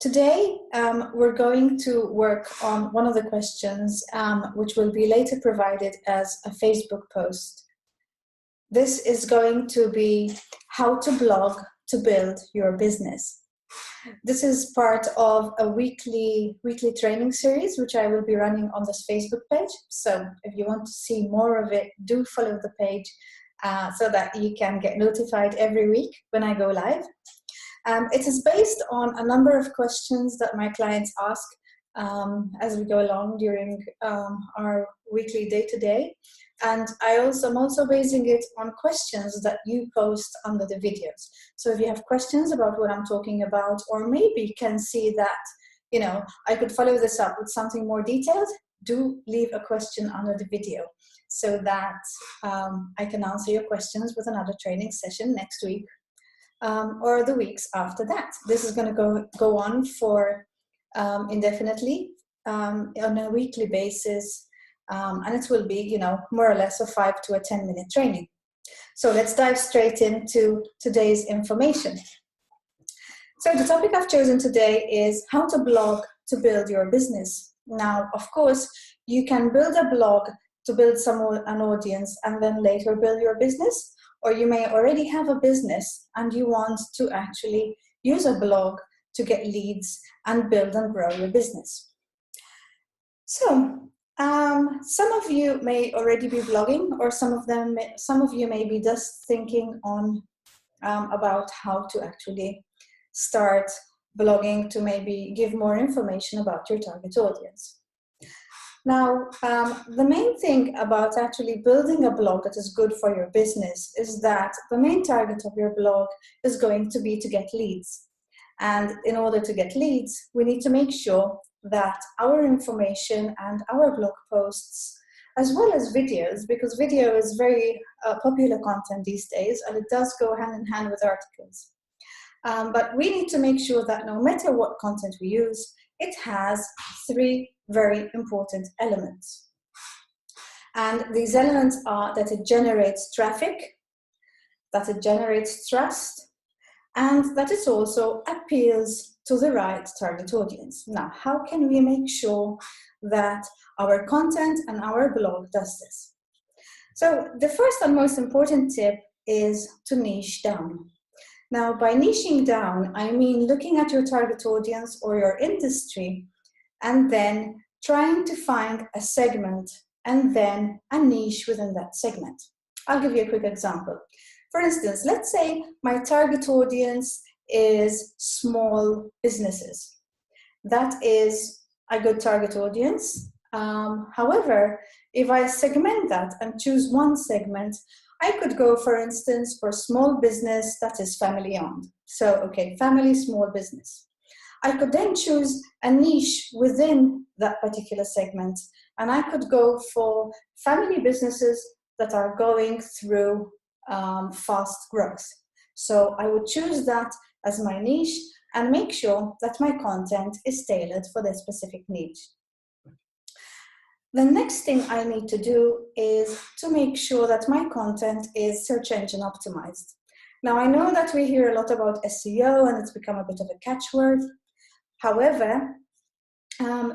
Today, we're going to work on one of the questions, which will be later provided as a Facebook post. This is going to be how to blog to build your business. This is part of a weekly training series, which I will be running on this Facebook page. So if you want to see more of it, do follow the page so that you can get notified every week when I go live. It is based on a number of questions that my clients ask as we go along during our weekly day-to-day. And I'm also basing it on questions that you post under the videos. So if you have questions about what I'm talking about, or maybe can see that, you know, I could follow this up with something more detailed, do leave a question under the video so that I can answer your questions with another training session next week. Or the weeks after that. This is going to go on for indefinitely on a weekly basis, and it will be, you know, more or less a 5 to 10 minute training. So let's dive straight into today's information. So the topic I've chosen today is how to blog to build your business. Now, of course, you can build a blog to build an audience and then later build your business. Or you may already have a business and you want to actually use a blog to get leads and build and grow your business. So some of you may already be blogging, or some of you may be just thinking on about how to actually start blogging to maybe give more information about your target audience. Now, the main thing about actually building a blog that is good for your business is that the main target of your blog is going to be to get leads. And in order to get leads, we need to make sure that our information and our blog posts, as well as videos, because video is very popular content these days, and it does go hand in hand with articles. But we need to make sure that no matter what content we use, it has 3 very important elements. And these elements are that it generates traffic, that it generates trust, and that it also appeals to the right target audience. Now, how can we make sure that our content and our blog does this? So the first and most important tip is to niche down. Now, by niching down, I mean looking at your target audience or your industry and then trying to find a segment and then a niche within that segment. I'll give you a quick example. For instance, let's say my target audience is small businesses. That is a good target audience. However, if I segment that and choose one segment, I could go, for instance, for small business that is family owned. So, okay, family small business. I could then choose a niche within that particular segment, and I could go for family businesses that are going through fast growth. So I would choose that as my niche and make sure that my content is tailored for this specific niche. The next thing I need to do is to make sure that my content is search engine optimized. Now, I know that we hear a lot about SEO and it's become a bit of a catchword. However,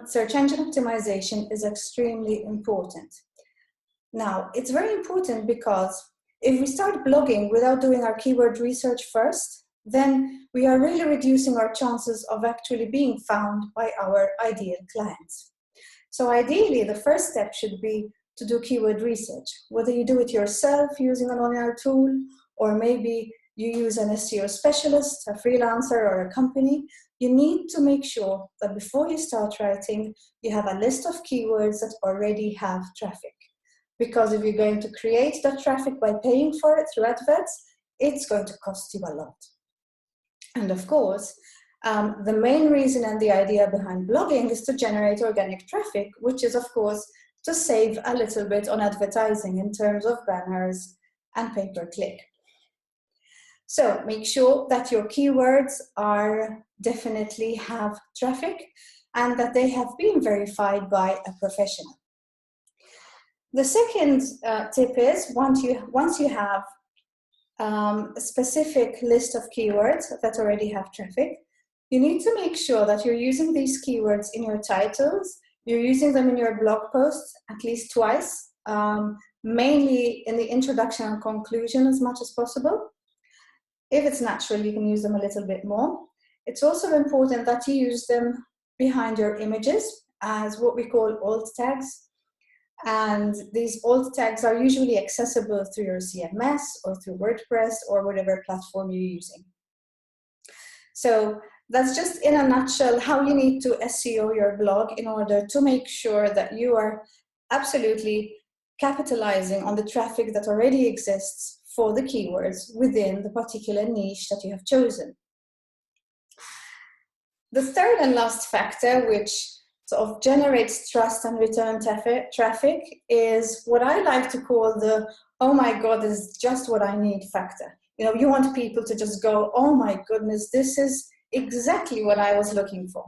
search engine optimization is extremely important. Now, it's very important because if we start blogging without doing our keyword research first, then we are really reducing our chances of actually being found by our ideal clients. So ideally, the first step should be to do keyword research, whether you do it yourself using an online tool, or maybe you use an SEO specialist, a freelancer, or a company. You need to make sure that before you start writing, you have a list of keywords that already have traffic. Because if you're going to create that traffic by paying for it through adverts, it's going to cost you a lot. And of course, the main reason and the idea behind blogging is to generate organic traffic, which is, of course, to save a little bit on advertising in terms of banners and pay-per-click. So make sure that your keywords definitely have traffic and that they have been verified by a professional. The second tip is once you have a specific list of keywords that already have traffic, you need to make sure that you're using these keywords in your titles, you're using them in your blog posts at least twice, mainly in the introduction and conclusion as much as possible. If it's natural, you can use them a little bit more. It's also important that you use them behind your images as what we call alt tags. And these alt tags are usually accessible through your CMS or through WordPress or whatever platform you're using. So that's just in a nutshell how you need to SEO your blog in order to make sure that you are absolutely capitalizing on the traffic that already exists for the keywords within the particular niche that you have chosen. The third and last factor, which sort of generates trust and return traffic, is what I like to call the, oh my God, this is just what I need factor. You know, you want people to just go, oh my goodness, this is exactly what I was looking for.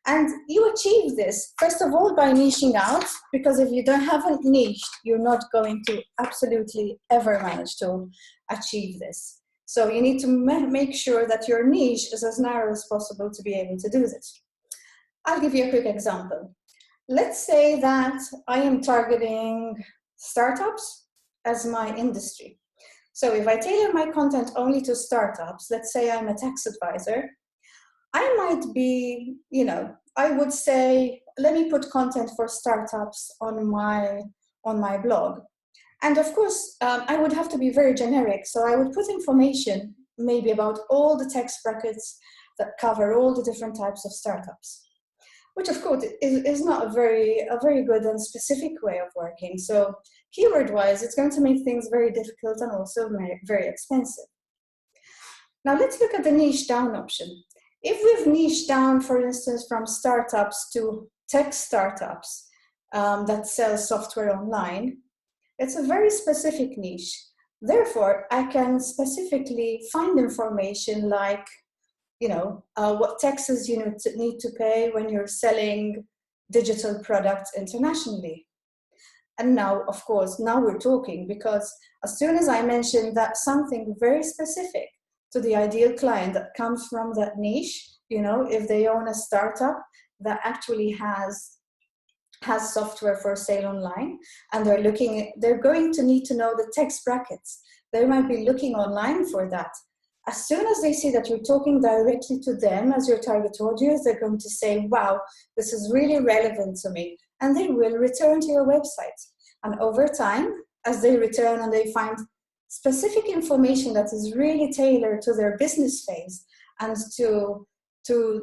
And you achieve this, first of all, by niching out, because if you haven't niched, you're not going to absolutely ever manage to achieve this. So you need to make sure that your niche is as narrow as possible to be able to do this. I'll give you a quick example. Let's say that I am targeting startups as my industry. So if I tailor my content only to startups, let's say I'm a tax advisor, I might be, you know, I would say, let me put content for startups on my blog. And of course, I would have to be very generic. So I would put information maybe about all the tax brackets that cover all the different types of startups, which of course is not a very good and specific way of working. So keyword-wise, it's going to make things very difficult and also very expensive. Now let's look at the niche down option. If we've niched down, for instance, from startups to tech startups that sell software online, it's a very specific niche. Therefore, I can specifically find information like, you know, what taxes you need to pay when you're selling digital products internationally. And now, of course, now we're talking, because as soon as I mentioned that something very specific to the ideal client that comes from that niche, you know, if they own a startup that actually has software for sale online, and they're going to need to know the tax brackets. They might be looking online for that. As soon as they see that you're talking directly to them as your target audience, they're going to say, wow, this is really relevant to me. And they will return to your website. And over time, as they return and they find specific information that is really tailored to their business phase and to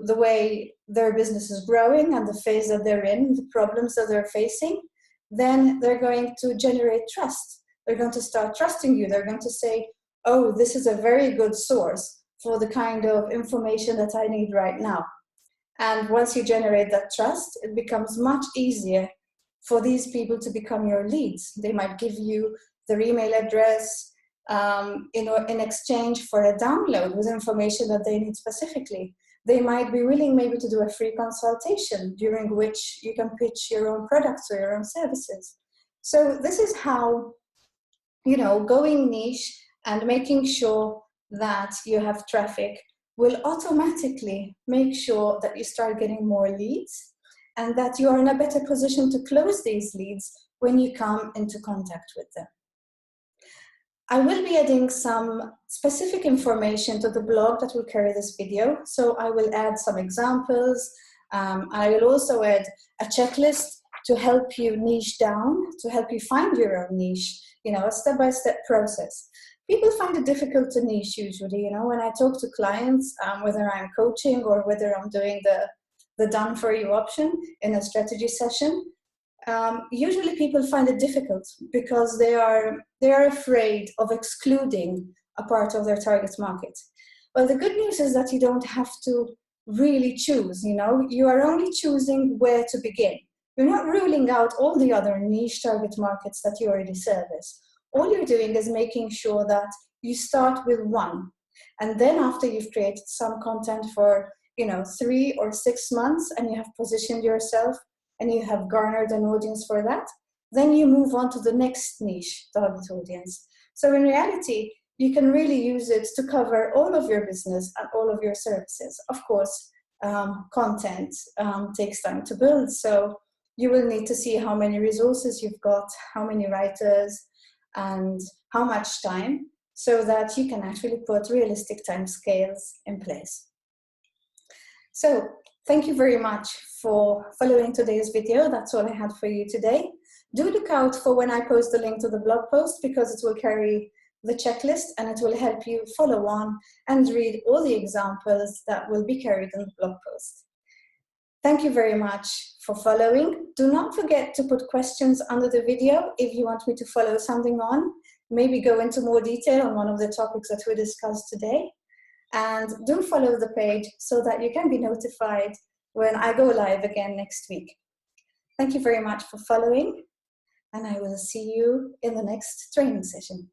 the way their business is growing and the phase that they're in, the problems that they're facing, then they're going to generate trust. They're going to start trusting you. They're going to say, oh, this is a very good source for the kind of information that I need right now. And once you generate that trust, it becomes much easier for these people to become your leads. They might give you their email address in exchange for a download with information that they need specifically. They might be willing maybe to do a free consultation during which you can pitch your own products or your own services. So this is how, you know, going niche and making sure that you have traffic will automatically make sure that you start getting more leads and that you are in a better position to close these leads when you come into contact with them. I will be adding some specific information to the blog that will carry this video. So I will add some examples. I will also add a checklist to help you niche down, to help you find your own niche, you know, a step-by-step process. People find it difficult to niche usually, you know, when I talk to clients, whether I'm coaching or whether I'm doing the done for you option in a strategy session. Usually people find it difficult because they are afraid of excluding a part of their target market. Well, the good news is that you don't have to really choose, you know, you are only choosing where to begin. You're not ruling out all the other niche target markets that you already service. All you're doing is making sure that you start with one. And then after you've created some content for, you know, 3 or 6 months and you have positioned yourself and you have garnered an audience for that, then you move on to the next niche target audience. So in reality, you can really use it to cover all of your business and all of your services. Of course, content takes time to build, so you will need to see how many resources you've got, how many writers, and how much time, so that you can actually put realistic timescales in place. So thank you very much for following today's video. That's all I had for you today. Do look out for when I post the link to the blog post, because it will carry the checklist and it will help you follow on and read all the examples that will be carried in the blog post. Thank you very much for following. Do not forget to put questions under the video if you want me to follow something on, maybe go into more detail on one of the topics that we discussed today. And do follow the page so that you can be notified when I go live again next week. Thank you very much for following, and I will see you in the next training session.